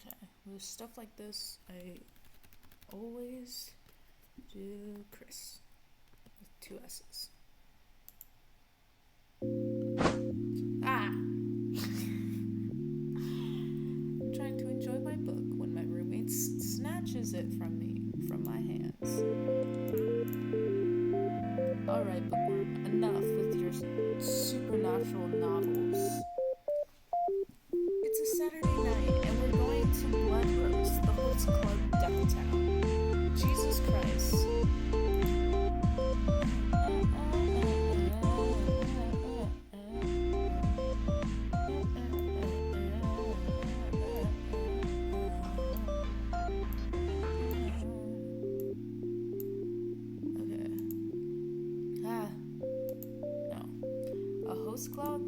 Okay, with stuff like this, I always do Chris with two S's. Ah! I'm trying to enjoy my book when my roommate snatches it from me, from my hands. Alright, bookworm, enough with your supernatural novels. It's a Saturday night, and we're going to Blood Roast, the host club downtown. Jesus Christ. Club?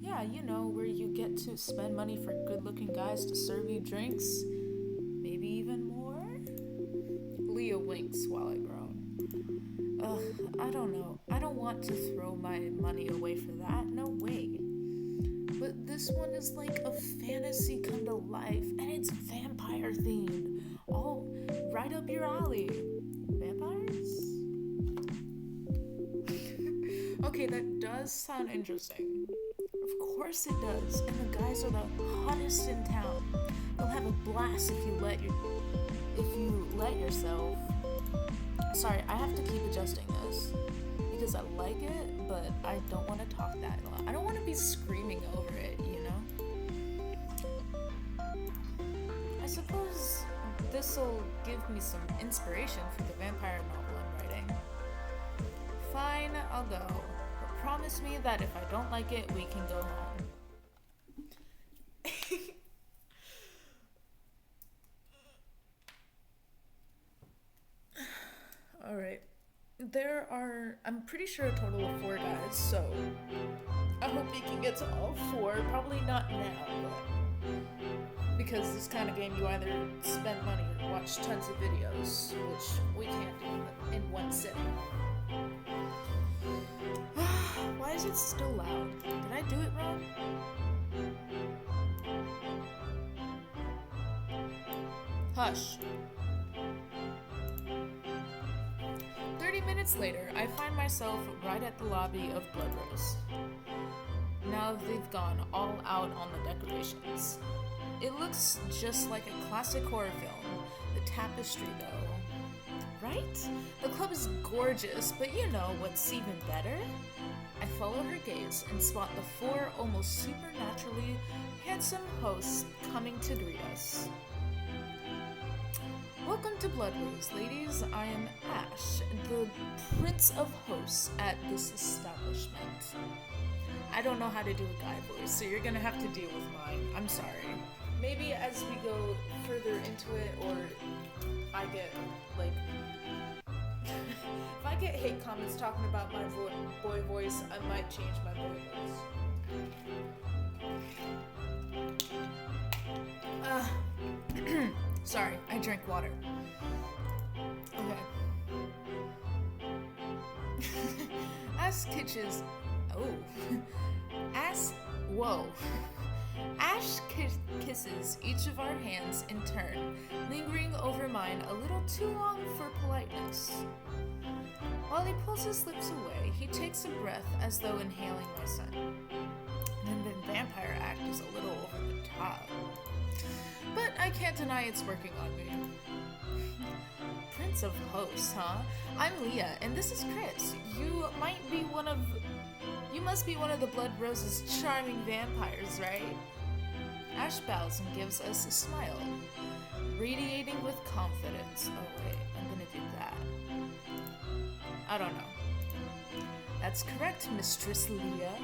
Yeah, you know, where you get to spend money for good-looking guys to serve you drinks. Maybe even more? Leah winks while I groan. I don't know. I don't want to throw my money away for that. No way. But this one is like a fantasy come to life, and it's vampire themed. All right up your alley. Vampires? Okay, that does sound interesting. Of course it does, and the guys are the hottest in town. You'll have a blast if you let yourself. Sorry, I have to keep adjusting this because I like it, but I don't want to talk that loud. I don't want to be screaming over it, you know? I suppose this'll give me some inspiration for the vampire novel I'm writing. Fine, I'll go. But promise me that if I don't like it, we can go home. Alright. I'm pretty sure a total of 4 guys, so I hope we can get to all 4. Probably not now, but because this kind of game you either spend money or watch tons of videos, which we can't do in one sitting. Why is it still loud? Did I do it wrong? Hush. 30 minutes later, I find myself right at the lobby of Blood Roast. Now they've gone all out on the decorations. It looks just like a classic horror film. The tapestry, though. Right? The club is gorgeous, but you know what's even better? I follow her gaze and spot the 4 almost supernaturally handsome hosts coming to greet us. Welcome to Blood Rose, ladies. I am Ash, the Prince of Hosts at this establishment. I don't know how to do a guy voice, so you're gonna have to deal with mine. I'm sorry. Maybe as we go further into it, or I get, like... if I get hate comments talking about my boy voice, I might change my boy voice. Sorry, I drank water. Okay. Ash kisses each of our hands in turn, lingering over mine a little too long for politeness. While he pulls his lips away, he takes a breath as though inhaling my scent. And the vampire act is a little over the top. But I can't deny it's working on me. Prince of Hosts, huh? I'm Leah, and this is Chris. You must be one of the Blood Rose's charming vampires, right? Ash bows and gives us a smile, radiating with confidence. Oh wait, I'm gonna do that. I don't know. That's correct, Mistress Leah.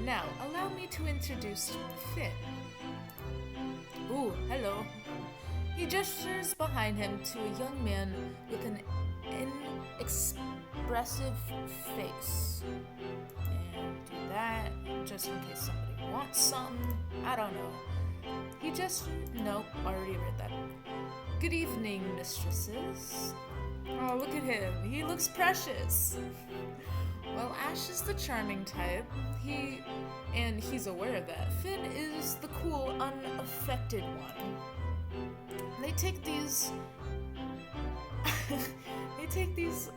Now, allow me to introduce Finn. Ooh, hello. He gestures behind him to a young man with an inexpressive face. And do that, just in case somebody wants something. I don't know. He gestured. Nope, already read that. Good evening, mistresses. Oh, look at him. He looks precious. Well, Ash is the charming type. He's aware of that. Finn is the cool, unaffected one. They take these. They take these.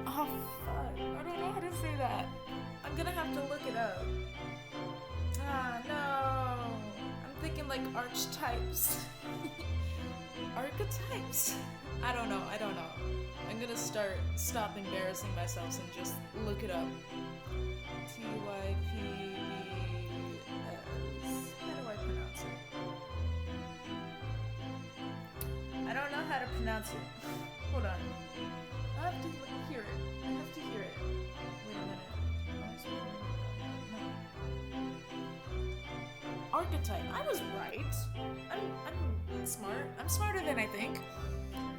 Oh fuck! I don't know how to say that. I'm gonna have to look it up. Ah no! I'm thinking like archetypes. Archetypes? I don't know. I'm gonna stop embarrassing myself and just look it up. Types. How do I pronounce it? I don't know how to pronounce it. Hold on. I have to hear it. Wait a minute. Archetype. I was right. I'm smart. I'm smarter than I think.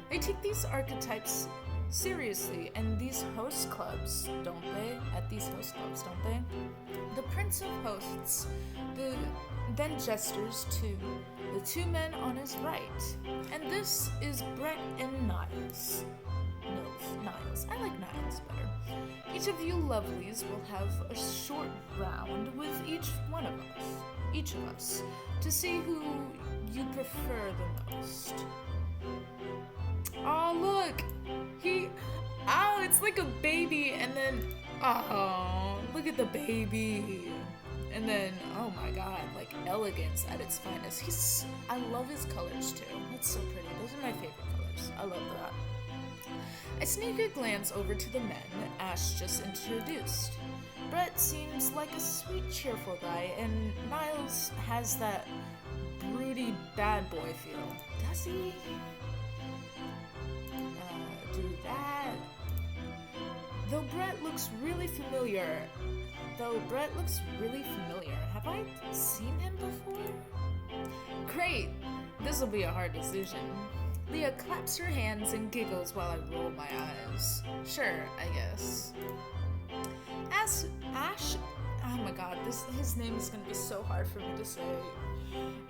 They take these archetypes seriously, and these host clubs, don't they? At these host clubs, don't they? The Prince of Hosts, then gestures to the two men on his right. And this is Brett and Niles. Niles. I like Niles better. Each of you lovelies will have a short round with each of us, to see who you prefer the most. Oh, look! It's like a baby, and then, look at the baby. And then, oh my god, like elegance at its finest. I love his colors too. It's so pretty. Those are my favorite colors. I love that. I sneak a glance over to the men Ash just introduced. Brett seems like a sweet, cheerful guy, and Niles has that broody bad boy feel. Does he? Do that. Though Brett looks really familiar. Have I seen him before? Great. This'll be a hard decision. Leah claps her hands and giggles while I roll my eyes. Sure, I guess. Ash, oh my god, his name is gonna be so hard for me to say.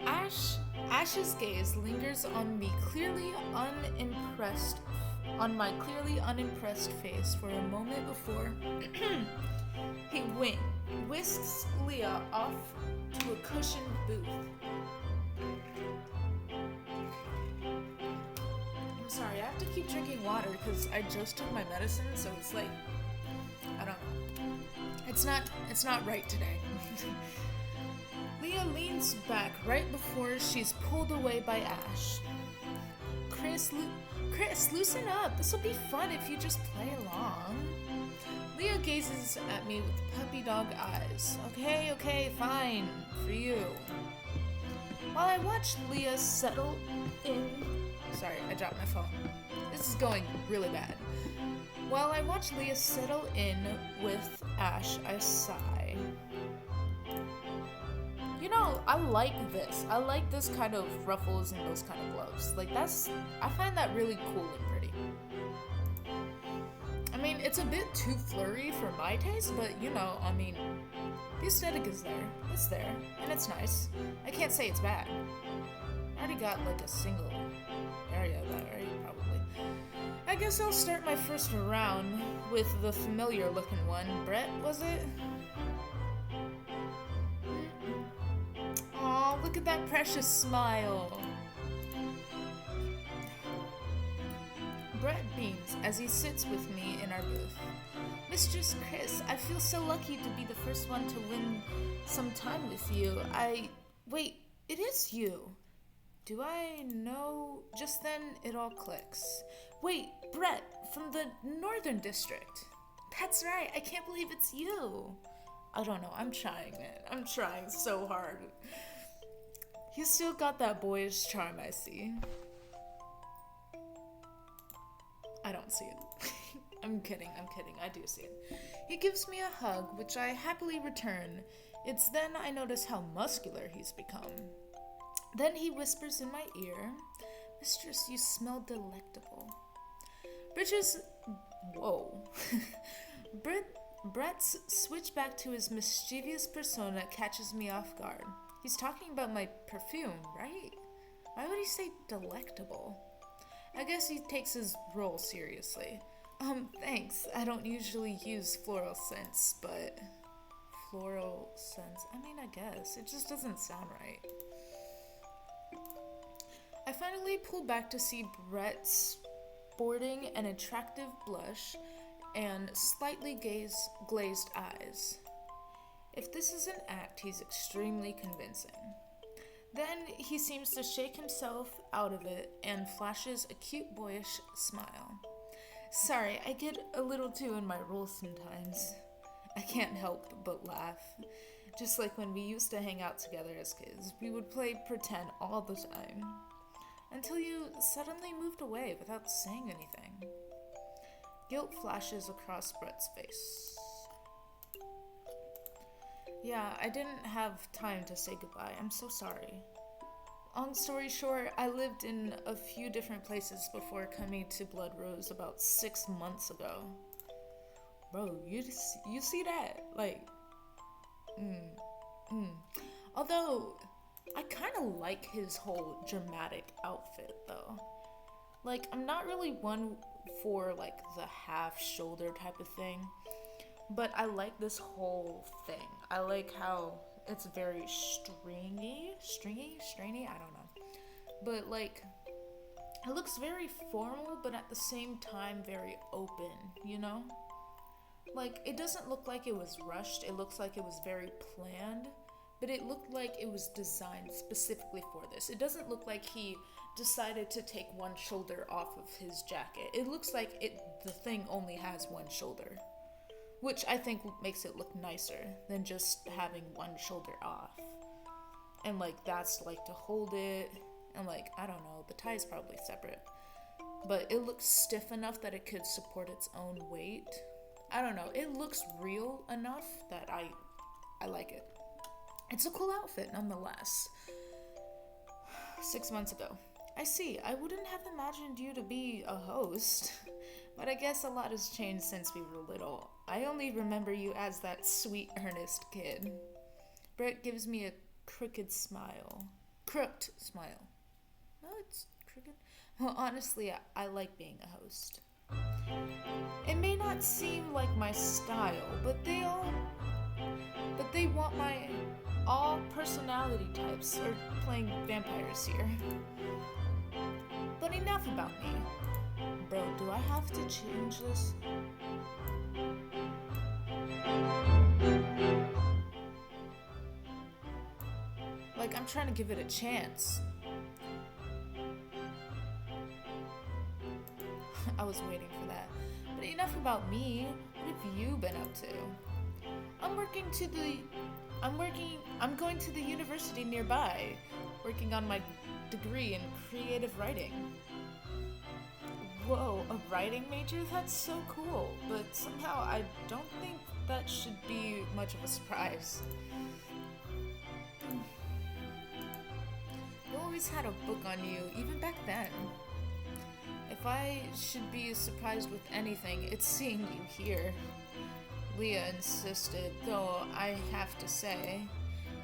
Ash's gaze lingers on my clearly unimpressed face for a moment before he whisks Leah off to a cushioned booth. I'm sorry, I have to keep drinking water because I just took my medicine, so it's like, I don't know. It's not right today. Leah leans back right before she's pulled away by Ash. Chris, loosen up. This'll be fun if you just play along. Leah gazes at me with puppy dog eyes. Okay, fine. For you. While I watch Leah settle in... Sorry, I dropped my phone. This is going really bad. While I watch Leah settle in with Ash, I sigh. You know, I like this. I like this kind of ruffles and those kind of gloves. Like, I find that really cool and pretty. I mean, it's a bit too flirty for my taste, but you know, I mean, the aesthetic is there. It's there, and it's nice. I can't say it's bad. I already got like a single area of that already, probably. I guess I'll start my first round with the familiar looking one. Brett, was it? Aw, look at that precious smile. Brett beams as he sits with me in our booth. Mistress Chris, I feel so lucky to be the first one to win some time with you. Wait, it is you. Do I know? Just then, it all clicks. Wait, Brett, from the Northern District. That's right, I can't believe it's you. I don't know, I'm trying, man. I'm trying so hard. He's still got that boyish charm, I see. I don't see it. I'm kidding, I do see it. He gives me a hug, which I happily return. It's then I notice how muscular he's become. Then he whispers in my ear, Mistress, you smell delectable. Whoa. Brett's switch back to his mischievous persona catches me off guard. He's talking about my perfume, right? Why would he say delectable? I guess he takes his role seriously. Thanks. I don't usually use floral scents, but... Floral scents? I mean, I guess. It just doesn't sound right. I finally pull back to see Brett sporting an attractive blush and slightly glazed eyes. If this is an act, he's extremely convincing. Then he seems to shake himself out of it and flashes a cute boyish smile. Sorry, I get a little too in my role sometimes. I can't help but laugh. Just like when we used to hang out together as kids, we would play pretend all the time. Until you suddenly moved away without saying anything. Guilt flashes across Brett's face. Yeah, I didn't have time to say goodbye. I'm so sorry. Long story short, I lived in a few different places before coming to Blood Rose about 6 months ago. Bro, you see that? Like, Although, I kind of like his whole dramatic outfit, though. Like, I'm not really one for, like, the half-shoulder type of thing. But I like this whole thing. I like how it's very stringy, I don't know. But like, it looks very formal, but at the same time very open, you know? Like, it doesn't look like it was rushed. It looks like it was very planned, but it looked like it was designed specifically for this. It doesn't look like he decided to take one shoulder off of his jacket. It looks like the thing only has one shoulder. Which I think makes it look nicer than just having one shoulder off. And like, that's like to hold it. And like, I don't know, the tie is probably separate. But it looks stiff enough that it could support its own weight. I don't know, it looks real enough that I like it. It's a cool outfit nonetheless. 6 months ago. I see, I wouldn't have imagined you to be a host. But I guess a lot has changed since we were little. I only remember you as that sweet, earnest kid. Brett gives me a crooked smile. Crooked smile. No, it's crooked. Well, honestly, I like being a host. It may not seem like my style, but they want my all personality types are playing vampires here. But enough about me. Bro, do I have to change this? Like, I'm trying to give it a chance. I was waiting for that. But enough about me. What have you been up to? I'm going to the university nearby, working on my degree in creative writing. Whoa, a writing major? That's so cool. But somehow I don't think that should be much of a surprise. You always had a book on you, even back then. If I should be surprised with anything, it's seeing you here. Leah insisted, though I have to say,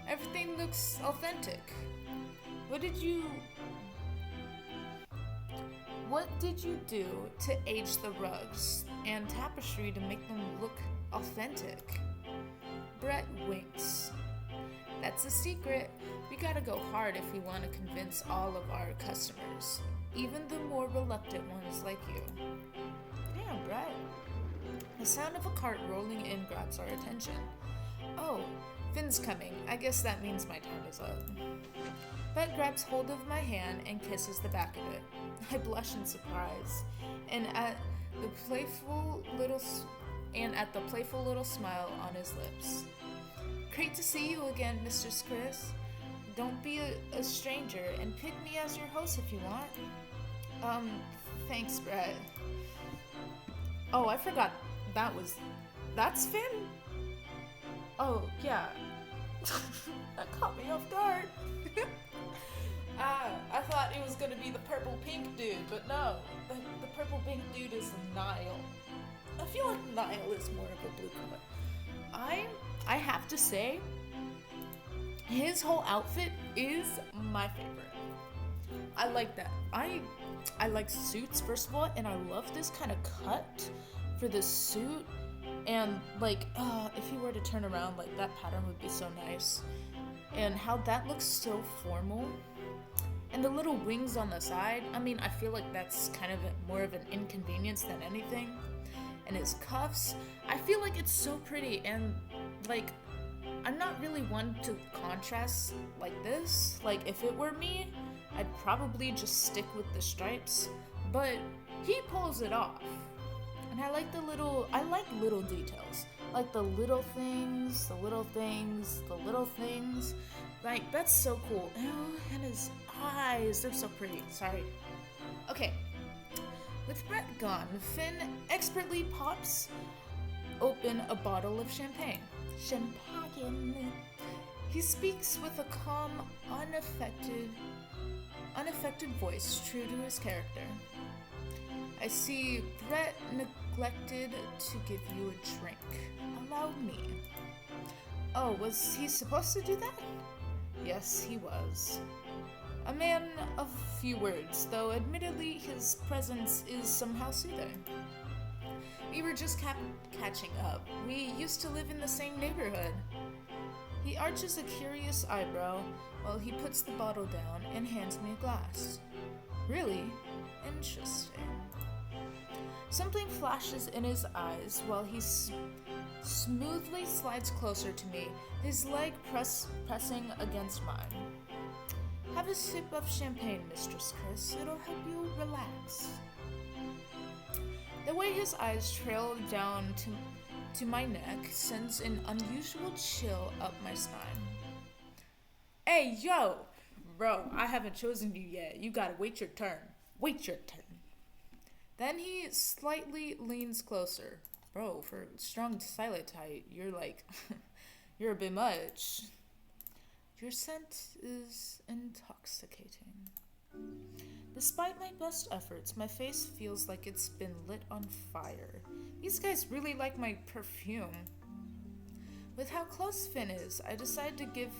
everything looks authentic. What did you do to age the rugs and tapestry to make them look authentic? Brett winks. That's a secret. We gotta go hard if we want to convince all of our customers, even the more reluctant ones like you. Damn, Brett. The sound of a cart rolling in grabs our attention. Oh, Finn's coming. I guess that means my time is up. Brett grabs hold of my hand and kisses the back of it. I blush in surprise, and at the playful little smile on his lips. Great to see you again, Mr. Chris. Don't be a stranger, and pick me as your host if you want. Thanks, Brett. Oh, I forgot. That's Finn? Oh, yeah. That caught me off guard. I thought it was gonna be the purple-pink dude, but no. The purple-pink dude is Niall. I feel like Niall is more of a blue color. I have to say, his whole outfit is my favorite. I like that. I like suits, first of all, and I love this kind of cut for this suit. And, like, if he were to turn around, like, that pattern would be so nice. And how that looks so formal. And the little wings on the side, I mean, I feel like that's kind of more of an inconvenience than anything. And his cuffs, I feel like it's so pretty, and like, I'm not really one to contrast like this. Like, if it were me, I'd probably just stick with the stripes, but he pulls it off. And I like little details. Like the little things, the little things, the little things. Like, that's so cool. Oh, and his eyes, they're so pretty. Sorry. Okay. With Brett gone, Finn expertly pops open a bottle of champagne. Champagne. He speaks with a calm, unaffected voice, true to his character. I see Brett neglected to give you a drink. Allow me. Oh, was he supposed to do that? Yes, he was. A man of few words, though admittedly his presence is somehow soothing. We were just catching up. We used to live in the same neighborhood. He arches a curious eyebrow while he puts the bottle down and hands me a glass. Really? Interesting. Something flashes in his eyes while he smoothly slides closer to me, his leg pressing against mine. Have a sip of champagne, Mistress Chris. It'll help you relax. The way his eyes trail down to my neck sends an unusual chill up my spine. Hey, yo! Bro, I haven't chosen you yet. You gotta wait your turn. Wait your turn. Then he slightly leans closer. Bro, for strong Twilight, you're like, you're a bit much. Your scent is intoxicating. Despite my best efforts, my face feels like it's been lit on fire. These guys really like my perfume. With how close Finn is, I decide to give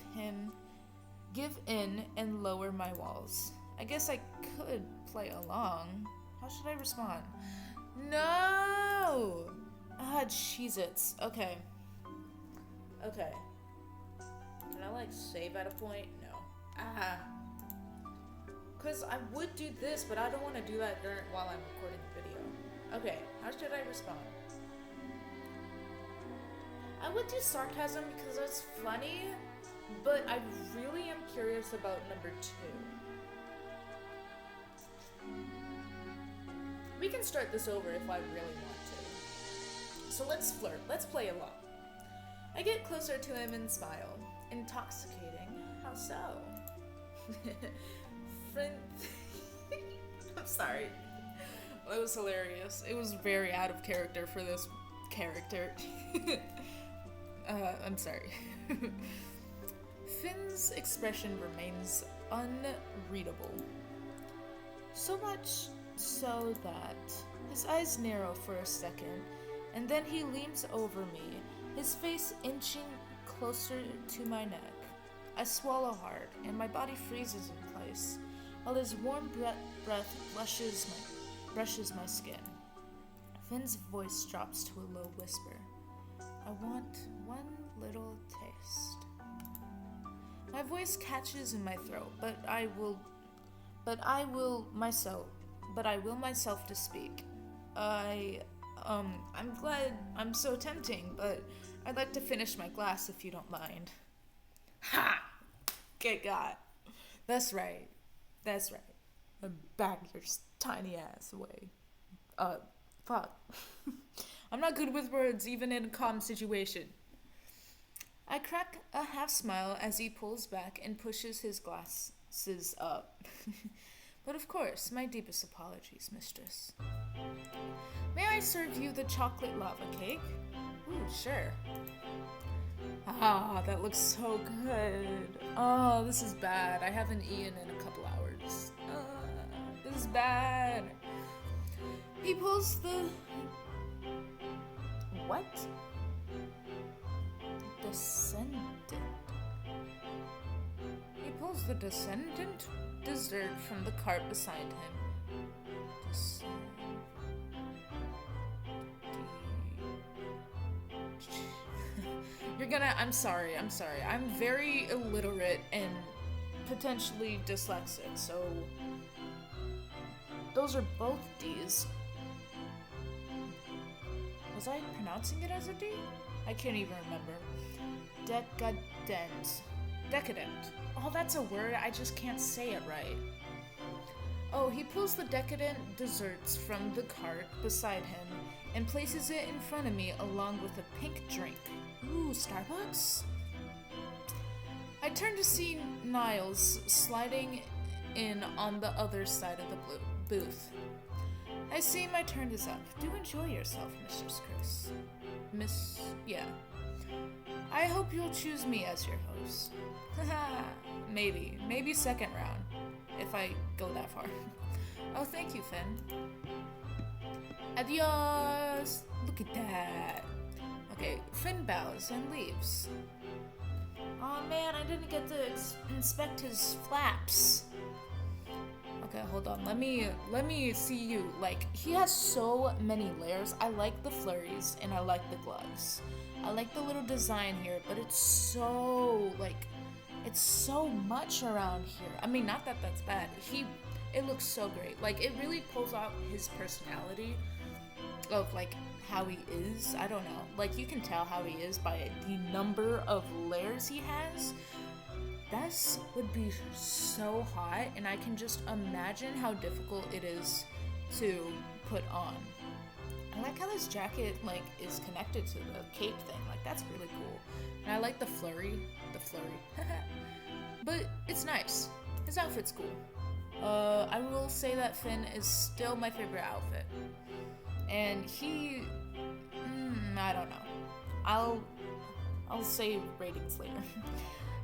in and lower my walls. I guess I could play along. How should I respond? No! Ah, Cheez-Its. Okay. Okay. Can I, save at a point? No. Ah. Because I would do this, but I don't want to do that while I'm recording the video. Okay, how should I respond? I would do sarcasm because it's funny, but I really am curious about number 2. We can start this over if I really want to. So let's flirt. Let's play along. I get closer to him and smile. Intoxicating. How so? Friend. I'm sorry. That was hilarious. It was very out of character for this character. I'm sorry. Finn's expression remains unreadable. So much so that his eyes narrow for a second, and then he leans over me, his face inching closer to my neck. I swallow hard, and my body freezes in place, while his warm breath brushes my skin. Finn's voice drops to a low whisper. I want one little taste. My voice catches in my throat, but I will myself to speak. I'm glad I'm so tempting, but I'd like to finish my glass if you don't mind. Ha! Get got. That's right. Back your tiny ass away. Fuck. I'm not good with words, even in a calm situation. I crack a half smile as he pulls back and pushes his glasses up. But of course, my deepest apologies, mistress. May I serve you the chocolate lava cake? Ooh, sure. Ah, that looks so good. Oh, this is bad. I haven't eaten in a couple hours. This is bad. He pulls the... What? Descendant. He pulls the descendant dessert from the cart beside him. I'm sorry. I'm very illiterate and potentially dyslexic, so those are both D's. Was I pronouncing it as a D? I can't even remember. Decadent. Decadent. Oh, that's a word, I just can't say it right. Oh, he pulls the decadent desserts from the cart beside him and places it in front of me along with a pink drink. Ooh, Starbucks? I turn to see Niles sliding in on the other side of the booth. I see my turn is up. Do enjoy yourself, Mr. Chris. Yeah. I hope you'll choose me as your host. Haha, maybe second round, if I go that far. Oh, thank you, Finn. Adios! Look at that. Okay, Finn bows and leaves. Oh man, I didn't get to inspect his flaps. Okay, hold on. Let me see you. Like, he has so many layers. I like the flurries and I like the gloves. I like the little design here, but it's so much around here. I mean, not that that's bad. It looks so great. Like, it really pulls out his personality of, like, how he is. I don't know. Like, you can tell how he is by the number of layers he has. This would be so hot, and I can just imagine how difficult it is to put on. I like how this jacket, like, is connected to the cape thing. Like, that's really cool. And I like the flurry. But it's nice. His outfit's cool. I will say that Finn is still my favorite outfit. And he... I don't know. I'll say ratings later.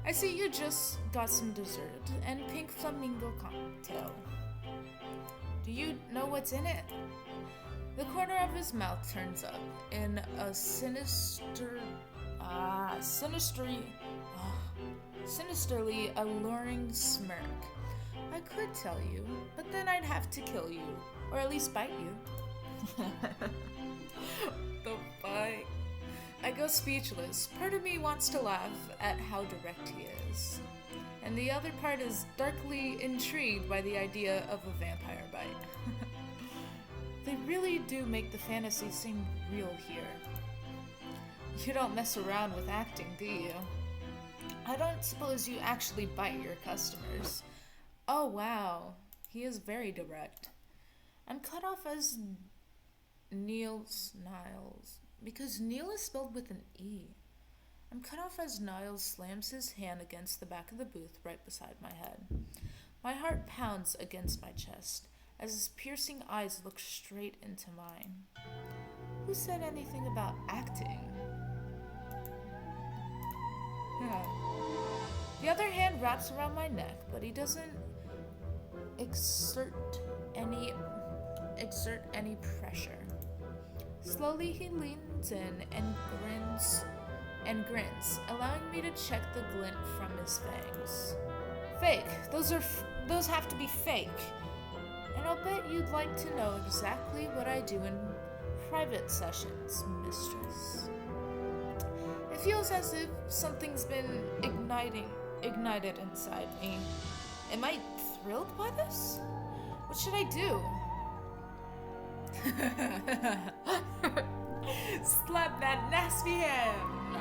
I see you just got some dessert and pink flamingo cocktail. Do you know what's in it? The corner of his mouth turns up in a sinisterly alluring smirk. I could tell you, but then I'd have to kill you, or at least bite you. The fuck? I go speechless. Part of me wants to laugh at how direct he is, and the other part is darkly intrigued by the idea of a vampire bite. They really do make the fantasy seem real here. You don't mess around with acting, do you? I don't suppose you actually bite your customers. Oh wow, he is very direct. I'm cut off as Niles, because Neil is spelled with an E. I'm cut off as Niles slams his hand against the back of the booth right beside my head. My heart pounds against my chest as his piercing eyes look straight into mine. Who said anything about acting? The other hand wraps around my neck, but he doesn't exert any pressure. Slowly he leans in and grins, allowing me to check the glint from his fangs. Fake. Those have to be fake. And I'll bet you'd like to know exactly what I do in private sessions, mistress. It feels as if something's been ignited inside me. Am I thrilled by this? What should I do? Slap that nasty hand.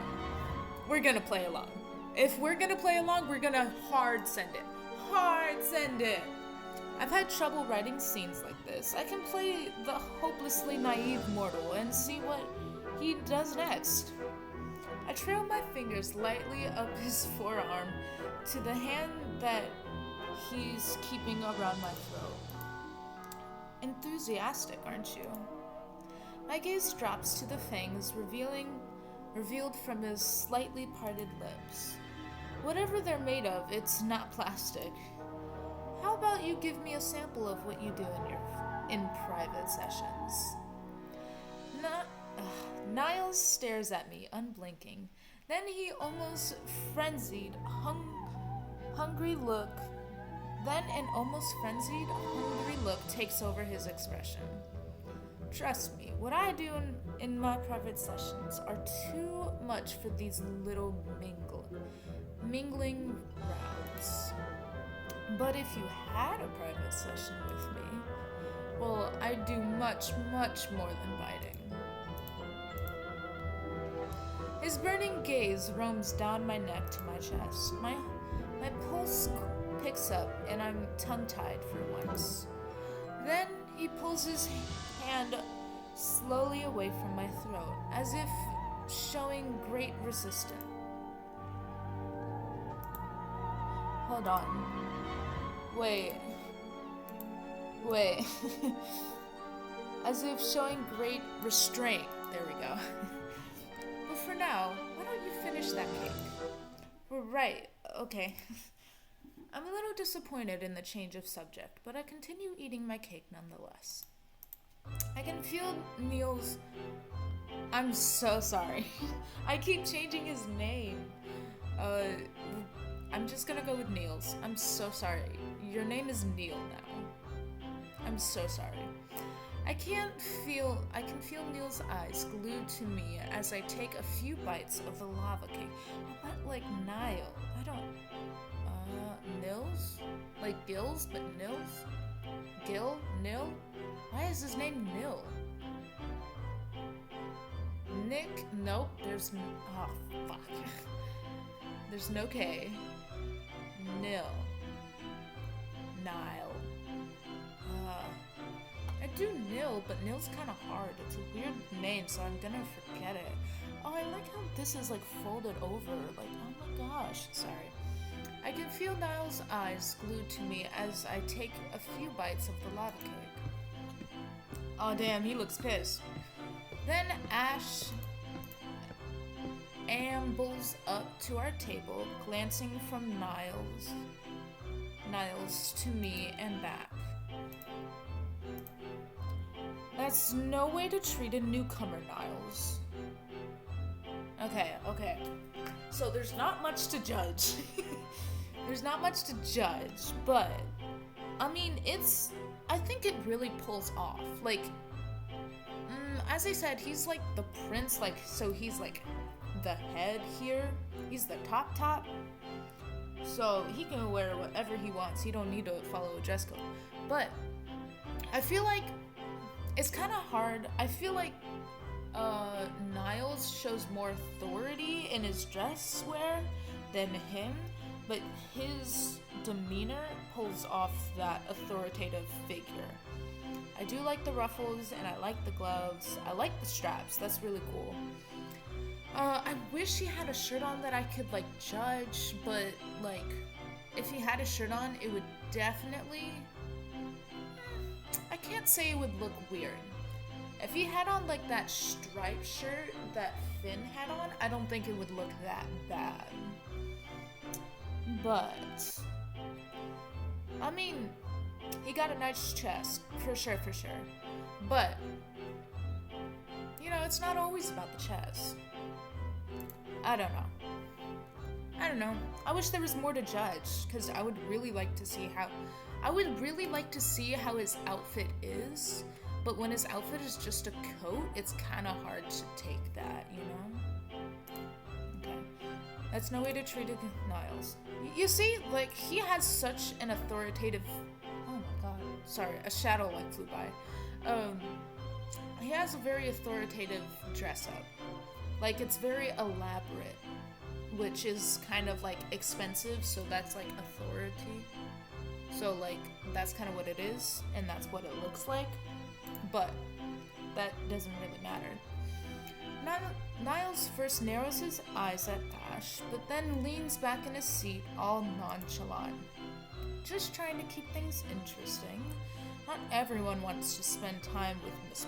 We're gonna play along. If we're gonna play along, we're gonna hard send it. Hard send it. I've had trouble writing scenes like this. I can play the hopelessly naive mortal and see what he does next. I trail my fingers lightly up his forearm to the hand that he's keeping around my throat. Enthusiastic, aren't you? My gaze drops to the fangs revealed from his slightly parted lips. Whatever they're made of, it's not plastic. How about you give me a sample of what you do in private sessions? Niles stares at me, unblinking. Then he almost frenzied, hungry look. Then an almost frenzied, hungry look takes over his expression. Trust me, what I do in my private sessions are too much for these little mingling rounds. But if you had a private session with me, well, I'd do much, much more than biting. His burning gaze roams down my neck to my chest. My pulse picks up and I'm tongue-tied for once. Then he pulls his hand slowly away from my throat, as if showing great resistance. Hold on. Wait. As if showing great restraint. There we go. But for now, why don't you finish that cake? We're right. Okay. I'm a little disappointed in the change of subject, but I continue eating my cake nonetheless. I can feel Neil's... I'm so sorry. I keep changing his name. I'm just gonna go with Neil's. I'm so sorry. Your name is Neil now. I'm so sorry. I can feel Neil's eyes glued to me as I take a few bites of the lava cake. What, like Niall? I don't... Nils? Like Gills, but Nils? Gil? Nil? Why is his name Nil? Nick? Nope, there's... Oh, fuck. There's no K. Nil. Nile. I do Nil, but Nil's kind of hard. It's a weird name, so I'm gonna forget it. Oh, I like how this is like folded over. Like, oh my gosh. Sorry. I can feel Niall's eyes glued to me as I take a few bites of the lava cake. Oh damn, he looks pissed. Then Ash ambles up to our table, glancing from Niles to me and back. That's no way to treat a newcomer, Niles. Okay. So there's not much to judge. There's not much to judge, but I mean, I think it really pulls off. Like, as I said, he's like the prince, like, so he's like the head here. He's the top. So he can wear whatever he wants. He don't need to follow a dress code. But I feel like it's kind of hard. I feel like Niles shows more authority in his dress wear than him, but his demeanor pulls off that authoritative figure. I do like the ruffles and I like the gloves. I like the straps. That's really cool. I wish he had a shirt on that I could like judge, but like if he had a shirt on, it would definitely... I can't say it would look weird. If he had on like that striped shirt that Finn had on, I don't think it would look that bad. But I mean, he got a nice chest, for sure. But you know, it's not always about the chest. I don't know. I wish there was more to judge, because I would really like to see how his outfit is. But when his outfit is just a coat, it's kind of hard to take that, you know? Okay. That's no way to treat Niles. You see, like, he has such an authoritative... Oh my god. Sorry, a shadow, like, flew by. He has a very authoritative dress-up. Like, it's very elaborate, which is kind of, like, expensive, so that's, like, authority. So, like, that's kind of what it is, and that's what it looks like. But that doesn't really matter. Niles first narrows his eyes at Ash, but then leans back in his seat all nonchalant. Just trying to keep things interesting. Not everyone wants to spend time with Mr.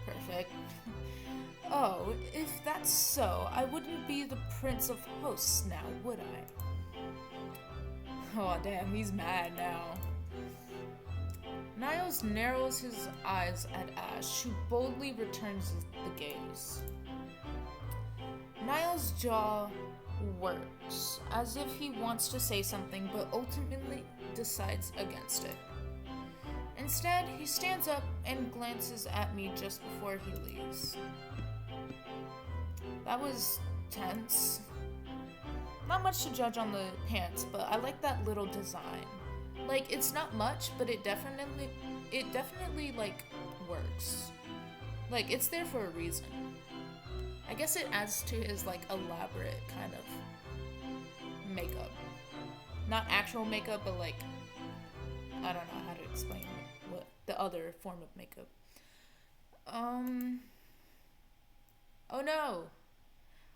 Perfect. Oh, if that's so, I wouldn't be the Prince of Hosts now, would I? Oh damn, he's mad now. Niles narrows his eyes at Ash, who boldly returns the gaze. Niles' jaw works, as if he wants to say something, but ultimately decides against it. Instead, he stands up and glances at me just before he leaves. That was tense. Not much to judge on the pants, but I like that little design. Like, it's not much, but it definitely like works. Like, it's there for a reason. I guess it adds to his like elaborate kind of makeup. Not actual makeup, but like, I don't know how to explain what the other form of makeup. Oh no!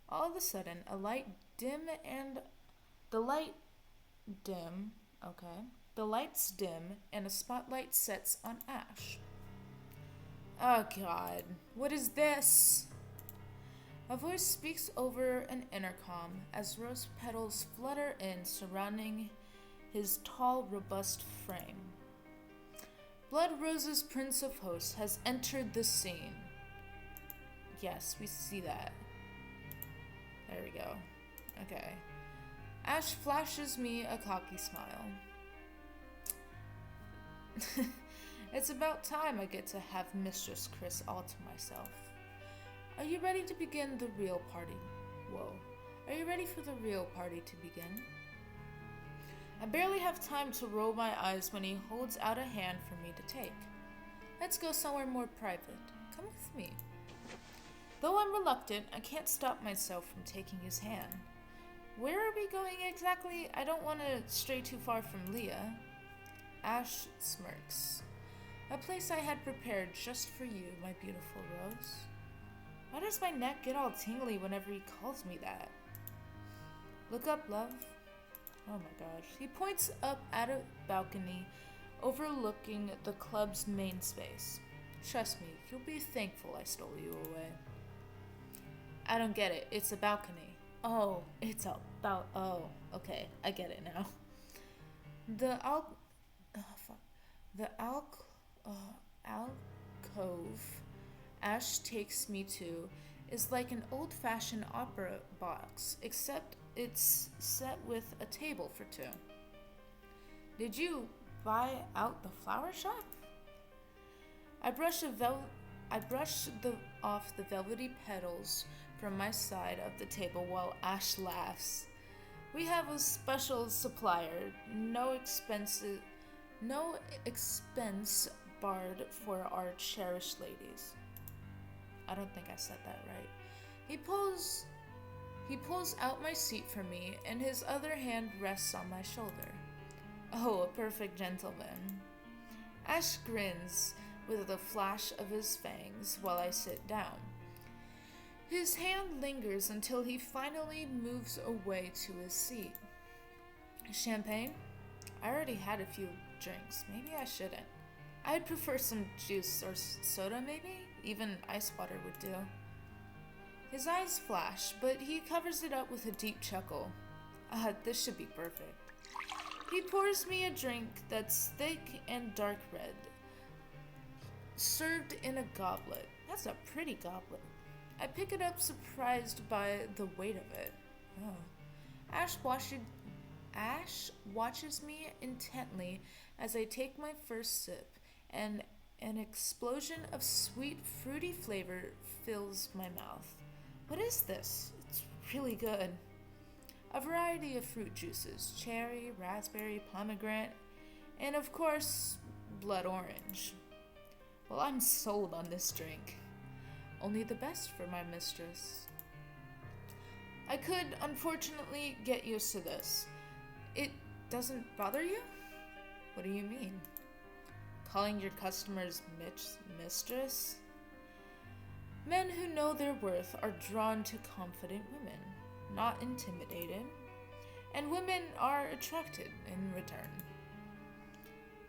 All of a sudden, the light dim, okay. The lights dim and a spotlight sets on Ash. Oh god, what is this? A voice speaks over an intercom as rose petals flutter in, surrounding his tall, robust frame. Blood Rose's Prince of Hosts has entered the scene. Yes, we see that. There we go. Okay. Ash flashes me a cocky smile. It's about time I get to have Mistress Chris all to myself. Are you ready to begin the real party? Whoa. Are you ready for the real party to begin? I barely have time to roll my eyes when he holds out a hand for me to take. Let's go somewhere more private. Come with me. Though I'm reluctant, I can't stop myself from taking his hand. Where are we going exactly? I don't want to stray too far from Leah. Ash smirks. A place I had prepared just for you, my beautiful Rose. Why does my neck get all tingly whenever he calls me that? Look up, love. Oh my gosh. He points up at a balcony overlooking the club's main space. Trust me, you'll be thankful I stole you away. I don't get it. It's a balcony. Oh, it's a oh, okay. I get it now. The alcove Ash takes me to is like an old-fashioned opera box, except it's set with a table for two. Did you buy out the flower shop? I brush off the velvety petals from my side of the table while Ash laughs. We have a special supplier, no expense barred for our cherished ladies. I don't think I said that right. He pulls out my seat for me, and his other hand rests on my shoulder. Oh, a perfect gentleman. Ash grins with a flash of his fangs while I sit down. His hand lingers until he finally moves away to his seat. Champagne? I already had a few drinks. Maybe I shouldn't. I'd prefer some juice or soda, maybe? Even ice water would do. His eyes flash, but he covers it up with a deep chuckle. This should be perfect. He pours me a drink that's thick and dark red, served in a goblet. That's a pretty goblet. I pick it up, surprised by the weight of it. Oh. Ash watches me intently as I take my first sip, and an explosion of sweet, fruity flavor fills my mouth. What is this? It's really good. A variety of fruit juices: cherry, raspberry, pomegranate, and of course, blood orange. Well, I'm sold on this drink. Only the best for my mistress. I could, unfortunately, get used to this. It doesn't bother you? What do you mean? Calling your customers mistress? Men who know their worth are drawn to confident women, not intimidated, and women are attracted in return.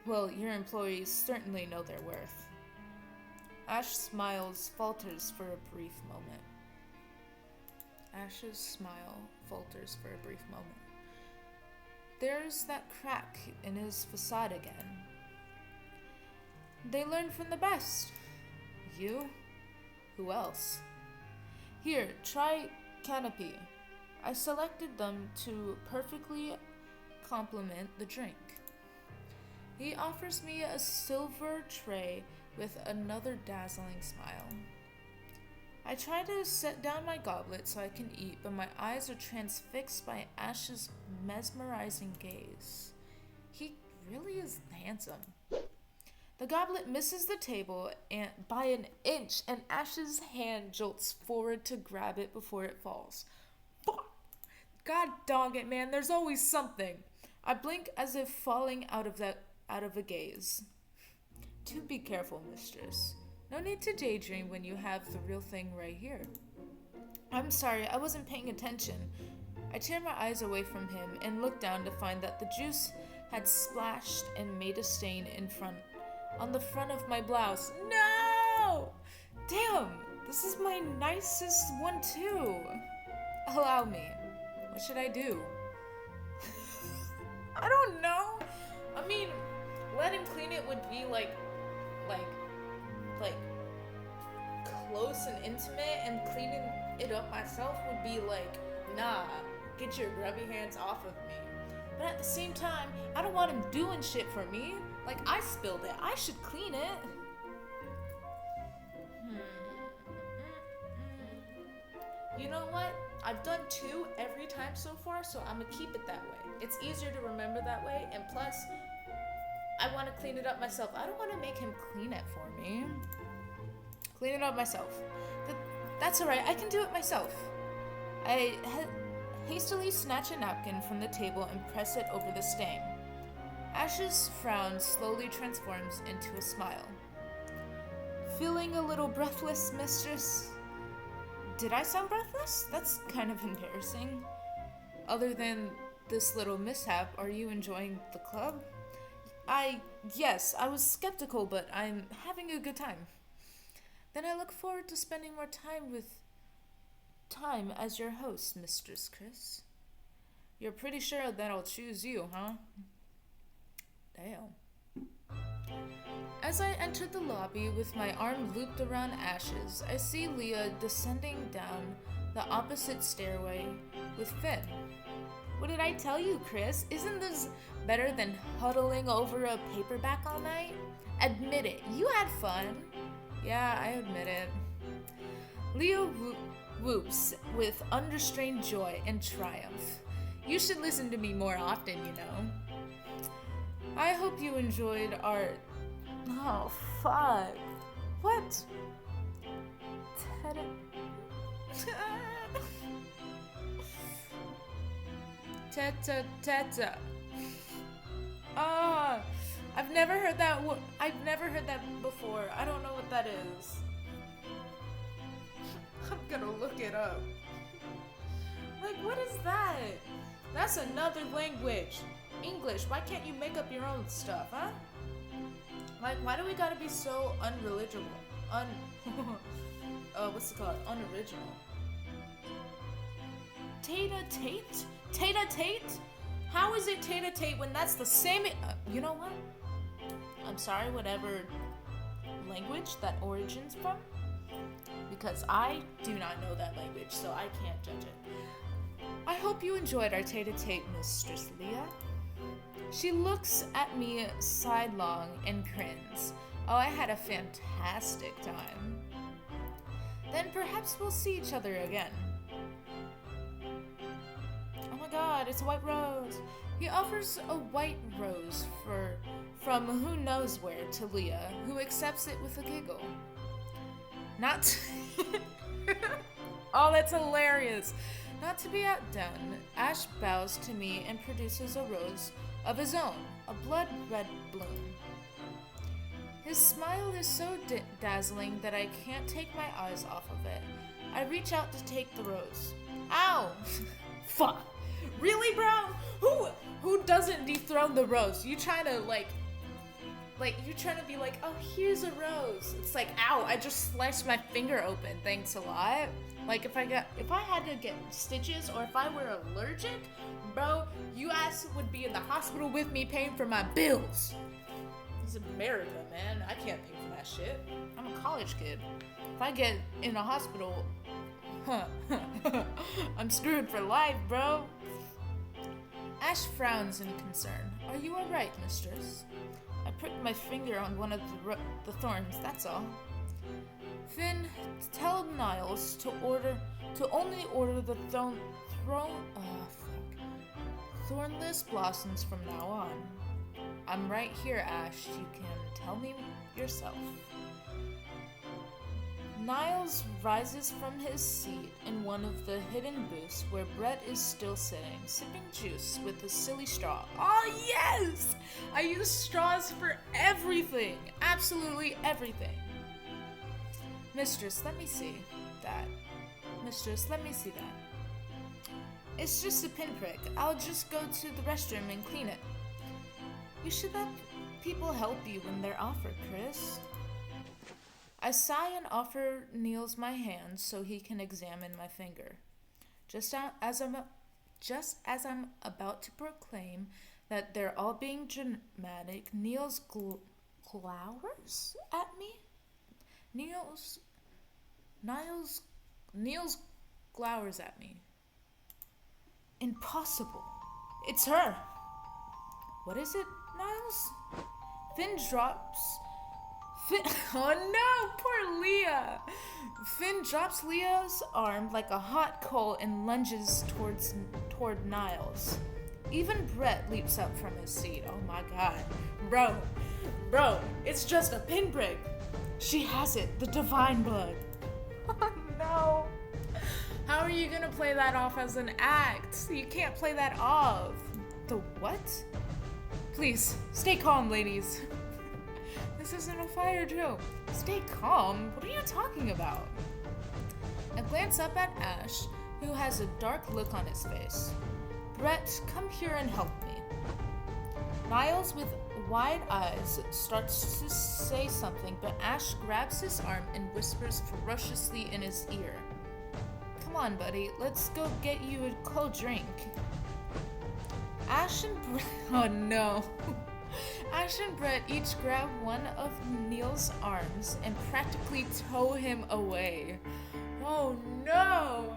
Well, your employees certainly know their worth. Ash smiles, falters for a brief moment. Ash's smile falters for a brief moment. There's that crack in his facade again. They learn from the best. You? Who else? Here, try Canopy. I selected them to perfectly complement the drink. He offers me a silver tray with another dazzling smile. I try to set down my goblet so I can eat, but my eyes are transfixed by Ash's mesmerizing gaze. He really is handsome. The goblet misses the table and by an inch, and Ash's hand jolts forward to grab it before it falls. Fuck! God dog it, man, there's always something. I blink as if falling out of a gaze. Do be careful, mistress. No need to daydream when you have the real thing right here. I'm sorry, I wasn't paying attention. I tear my eyes away from him and look down to find that the juice had splashed and made a stain on the front of my blouse. No! Damn, this is my nicest one too. Allow me. What should I do? I don't know. I mean, let him clean it would be like close and intimate, and cleaning it up myself would be like, nah, get your grubby hands off of me. But at the same time, I don't want him doing shit for me. Like, I spilled it. I should clean it. You know what? I've done 2 every time so far, so I'm gonna keep it that way. It's easier to remember that way, and plus, I want to clean it up myself. I don't want to make him clean it for me. Clean it up myself. That's alright, I can do it myself. I hastily snatch a napkin from the table and press it over the stain. Ash's frown slowly transforms into a smile. Feeling a little breathless, mistress? Did I sound breathless? That's kind of embarrassing. Other than this little mishap, are you enjoying the club? Yes, I was skeptical, but I'm having a good time. Then I look forward to spending more time as your host, Mistress Chris. You're pretty sure that I'll choose you, huh? Damn. As I enter the lobby with my arm looped around Ash's, I see Leah descending down the opposite stairway with Finn. What did I tell you, Chris? Isn't this better than huddling over a paperback all night? Admit it, you had fun. Yeah, I admit it. Leah whoops with unrestrained joy and triumph. You should listen to me more often, you know. I hope you enjoyed our... Oh, fuck. What? Teta. Ah, I've never heard that before. I don't know what that is. I'm gonna look it up. Like, what is that? That's another language. English. Why can't you make up your own stuff, huh? Like, why do we gotta be so unreligible? What's it called? Unoriginal. Tata-tate? Tata-tate? How is it tata-tate when that's the same? You know what? I'm sorry, whatever language that origins from, because I do not know that language, so I can't judge it. I hope you enjoyed our tete-a-tete, Mistress Leah. She looks at me sidelong and grins. Oh, I had a fantastic time. Then perhaps we'll see each other again. Oh my god, it's a white rose. He offers a white rose from who knows where to Leah, who accepts it with a giggle. Oh, that's hilarious. Not to be outdone, Ash bows to me and produces a rose of his own, a blood red bloom. His smile is so dazzling that I can't take my eyes off of it. I reach out to take the rose. Ow! Fuck! Really, bro? Who doesn't dethrone the rose? You trying to you're trying to be like, oh, here's a rose. It's like, ow, I just sliced my finger open. Thanks a lot. Like, if I had to get stitches or if I were allergic, bro, you ass would be in the hospital with me paying for my bills. This is America, man. I can't pay for that shit. I'm a college kid. If I get in a hospital, I'm screwed for life, bro. Ash frowns in concern. Are you alright, mistress? I pricked my finger on one of the thorns, that's all. Finn, tell Niles to only order the thornless blossoms from now on. I'm right here, Ash. You can tell me yourself. Niles rises from his seat in one of the hidden booths where Brett is still sitting, sipping juice with a silly straw. Oh, yes! I use straws for everything! Absolutely everything. Mistress, let me see that. Mistress, let me see that. It's just a pinprick. I'll just go to the restroom and clean it. You should let people help you when they're offered, Chris. I sigh and offer Niles my hand so he can examine my finger. Just as I'm about to proclaim that they're all being dramatic, Niles glowers at me. Niles glowers at me. Impossible. It's her. What is it, Niles? Oh no, poor Leah! Finn drops Leah's arm like a hot coal and lunges toward Niles. Even Brett leaps up from his seat. Oh my god. Bro, it's just a pinprick. She has it, the divine blood. Oh no. How are you gonna play that off as an act? You can't play that off. The what? Please, stay calm, ladies. This isn't a fire drill. Stay calm? What are you talking about? I glance up at Ash, who has a dark look on his face. Brett, come here and help me. Niles, with wide eyes, starts to say something, but Ash grabs his arm and whispers ferociously in his ear. Come on, buddy, let's go get you a cold drink. Ash and Brett... Oh no. Ash and Brett each grab one of Niles' arms and practically tow him away. Oh no!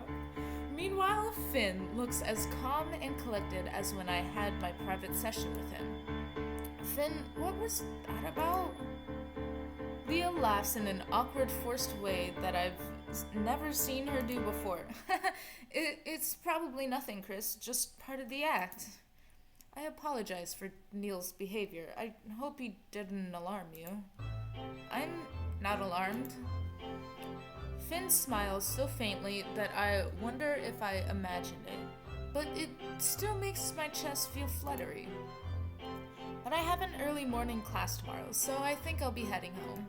Meanwhile, Finn looks as calm and collected as when I had my private session with him. Finn, what was that about? Leah laughs in an awkward, forced way that I've never seen her do before. It's probably nothing, Chris, just part of the act. I apologize for Niles' behavior. I hope he didn't alarm you. I'm not alarmed. Finn smiles so faintly that I wonder if I imagined it, but it still makes my chest feel fluttery. But I have an early morning class tomorrow, so I think I'll be heading home.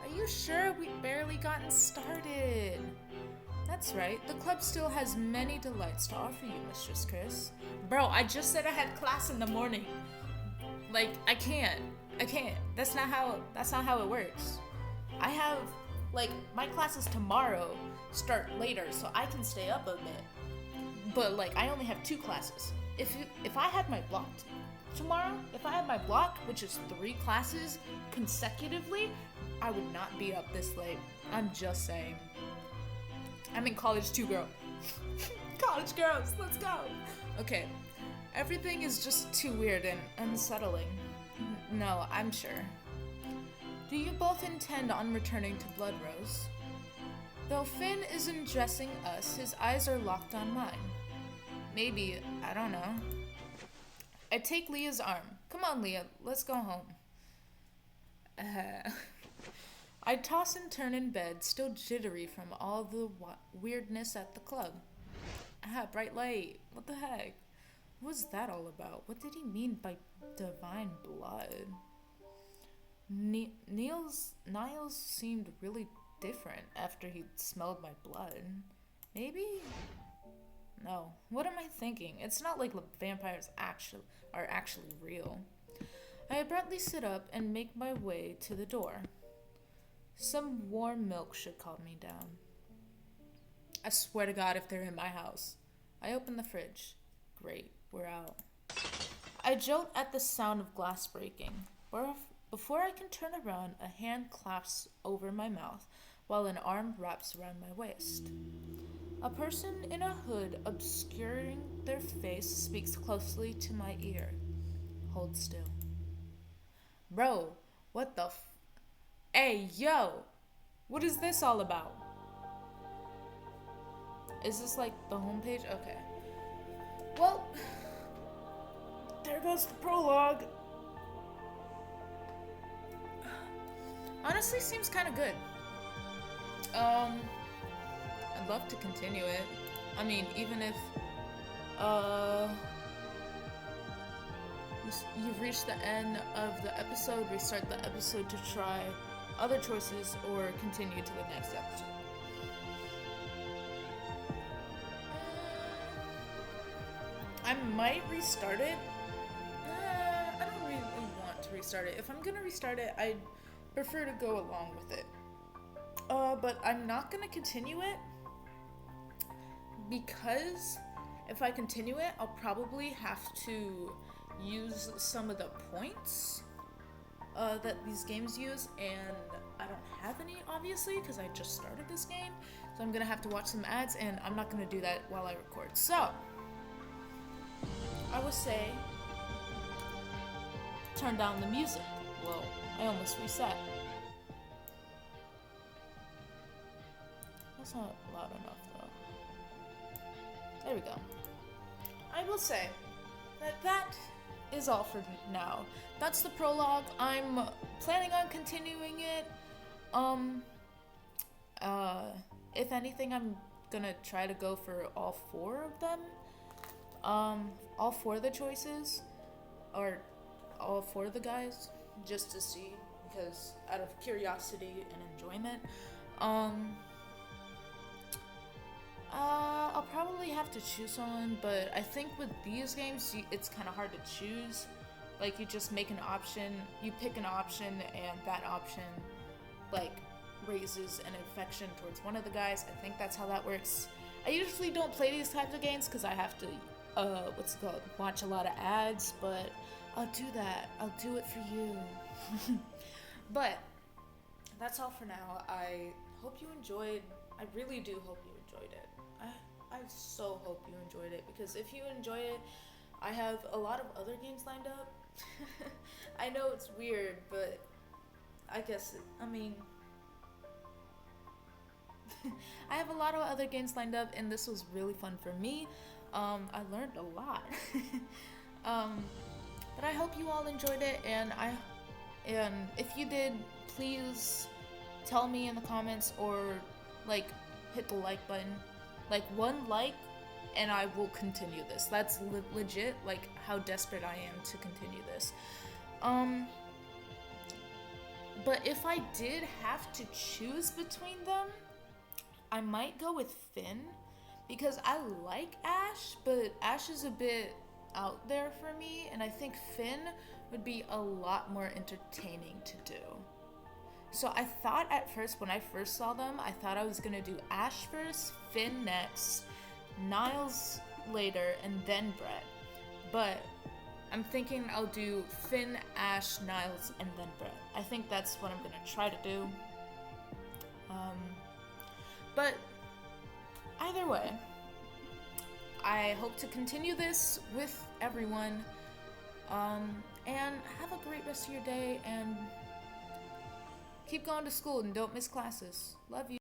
Are you sure? We've barely gotten started. That's right, the club still has many delights to offer you, Mistress Chris. Bro, I just said I had class in the morning. Like, I can't. That's not how it works. I have, like, my classes tomorrow start later, so I can stay up a bit. But, like, I only have 2 classes. If I had my block tomorrow, which is 3 classes consecutively, I would not be up this late. I'm just saying. I'm in college too, girl. College girls, let's go. Okay, everything is just too weird and unsettling. No, I'm sure. Do you both intend on returning to Bloodrose? Though Finn isn't addressing us, his eyes are locked on mine. Maybe, I don't know. I take Leah's arm. Come on, Leah, let's go home. I toss and turn in bed, still jittery from all the weirdness at the club. Bright light. What the heck? What was that all about? What did he mean by divine blood? Niles seemed really different after he smelled my blood. Maybe? No. What am I thinking? It's not like vampires are actually real. I abruptly sit up and make my way to the door. Some warm milk should calm me down. I swear to God if they're in my house. I open the fridge. Great, we're out. I jolt at the sound of glass breaking. Before I can turn around, a hand claps over my mouth while an arm wraps around my waist. A person in a hood obscuring their face speaks closely to my ear. Hold still. Bro, what the Hey, yo! What is this all about? Is this like the homepage? Okay. Well, there goes the prologue. Honestly, seems kind of good. I'd love to continue it. I mean, even if you've reached the end of the episode, restart the episode to try other choices or continue to the next episode. I might restart it. I don't really want to restart it. If I'm gonna restart it, I'd prefer to go along with it. But I'm not gonna continue it because if I continue it, I'll probably have to use some of the points that these games use, and I don't have any, obviously, because I just started this game. So I'm gonna have to watch some ads, and I'm not gonna do that while I record. So I would say turn down the music. Whoa, I almost reset. That's not loud enough though. There we go. I will say that is all for now. That's the prologue. I'm planning on continuing it. If anything, I'm gonna try to go for all four of them. All four of the choices, or all four of the guys, just to see, because out of curiosity and enjoyment. I'll probably have to choose one, but I think with these games, it's kind of hard to choose. Like, you just make an option, you pick an option, and that option, like, raises an affection towards one of the guys. I think that's how that works. I usually don't play these types of games because I have to, watch a lot of ads, but I'll do that. I'll do it for you. But that's all for now. I hope you enjoyed. I really do hope you enjoyed it. I so hope you enjoyed it, because if you enjoy it, I have a lot of other games lined up. I know it's weird, but I guess, I have a lot of other games lined up, and this was really fun for me. I learned a lot. But I hope you all enjoyed it, and if you did, please tell me in the comments, or like hit the like button. Like, one like and I will continue this. That's legit, like, how desperate I am to continue this. But if I did have to choose between them, I might go with Finn, because I like Ash, but Ash is a bit out there for me, and I think Finn would be a lot more entertaining to do. So I thought at first, when I first saw them, I thought I was gonna do Ash first, Finn next, Niles later, and then Brett. But I'm thinking I'll do Finn, Ash, Niles, and then Brett. I think that's what I'm gonna try to do. But either way, I hope to continue this with everyone. And have a great rest of your day, and keep going to school and don't miss classes. Love you.